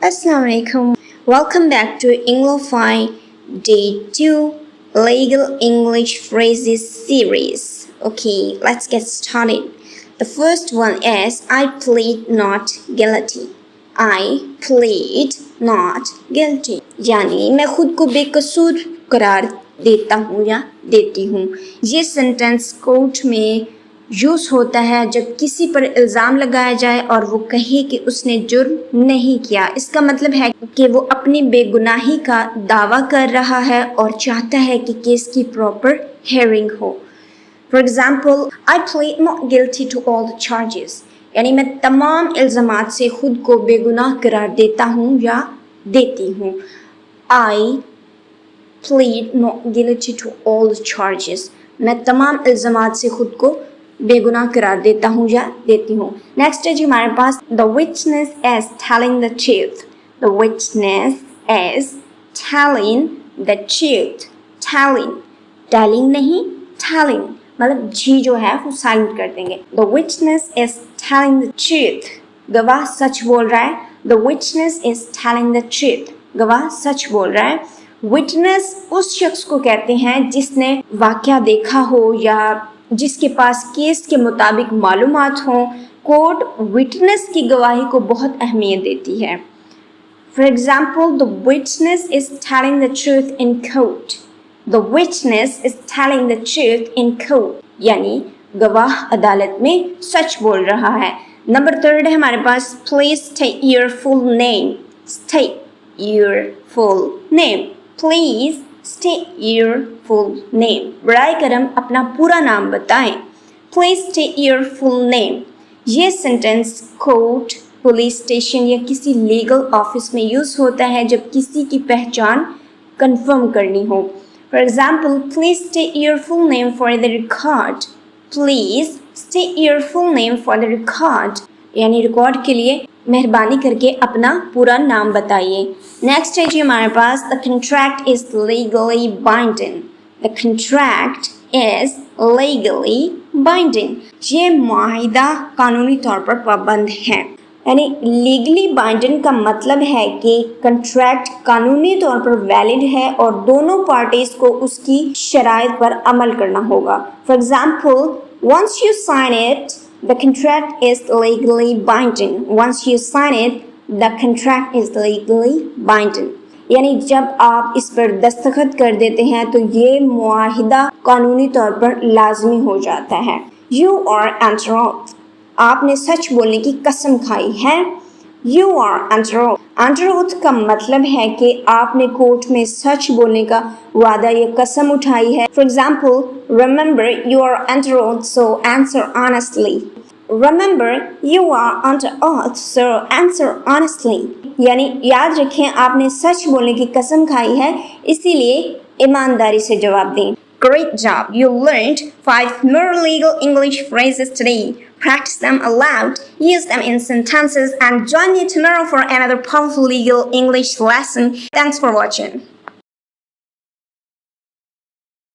Assalamu alaikum. Welcome back to Englify Day 2 Legal English Phrases series. Okay, let's get started. The first one is I plead not guilty. I plead not guilty. यानी मैं खुद को बेकसूर करार देता हूँ या देती हूँ. ये सेंटेंस कोर्ट में यूज़ होता है जब किसी पर इल्ज़ाम लगाया जाए और वो कहे कि उसने जुर्म नहीं किया. इसका मतलब है कि वो अपनी बेगुनाही का दावा कर रहा है और चाहता है कि केस की प्रॉपर हेयरिंग हो. For example, I plead not guilty to all the charges. यानी मैं तमाम इल्ज़ामात से खुद को बेगुनाह करार देता हूँ या देती हूँ. I plead not guilty to all the charges. मैं तमाम इल्ज़ामात से खुद को बेगुनाह करार देता हूँ या देती हूँ. नेक्स्ट है जी हमारे पास the witness is telling the truth. The witness is telling the truth. Telling, telling नहीं टेलिंग, मतलब जी जो है वो साइलेंट कर देंगे. The witness is telling the truth. गवाह सच बोल रहा है. The witness is telling the truth. गवाह सच बोल रहा है. विटनेस उस शख्स को कहते हैं जिसने वाकया देखा हो या जिसके पास केस के मुताबिक मालूमात हों. कोर्ट विटनेस की गवाही को बहुत अहमियत देती है. For example, the witness is telling the truth in court. The witness is telling the truth in court. यानी गवाह अदालत में सच बोल रहा है. नंबर 3 है हमारे पास please state your full name. State your full name. Please state your full name. बराए करम अपना पूरा नाम बताएं. Please state your full name. ये सेंटेंस कोर्ट, पुलिस स्टेशन या किसी लीगल ऑफिस में यूज़ होता है जब किसी की पहचान कंफर्म करनी हो. For example, please state your full name for the record. Please state your full name for the record. यानी रिकॉर्ड के लिए मेहरबानी करके अपना पूरा नाम बताइए. नेक्स्ट है जी हमारे पास the contract is legally binding. The contract is legally binding. ये मुआहिदा कानूनी तौर पर पाबंद है. यानी लीगली बाइंडिंग का मतलब है कि कंट्रैक्ट कानूनी तौर पर वैलिड है और दोनों पार्टीज को उसकी शराइत पर अमल करना होगा. For example, once you sign it, the contract is legally binding. Once you sign it, the contract is legally binding. यानी जब आप इस पर दस्तखत कर देते हैं तो ये मुआहिदा कानूनी तौर पर लाजमी हो जाता है. You are under oath. आपने सच बोलने की कसम खाई है. You are under oath. Under oath का मतलब है कि आपने कोर्ट में सच बोलने का वादा या कसम उठाई है. For example, remember you are under oath, so answer honestly. Remember you are under oath, so answer honestly. यानी याद रखें आपने सच बोलने की कसम खाई है, इसीलिए ईमानदारी से जवाब दें. Great job! You learned 5 more legal English phrases today. Practice them aloud, use them in sentences, and join me tomorrow for another powerful legal English lesson. Thanks for watching.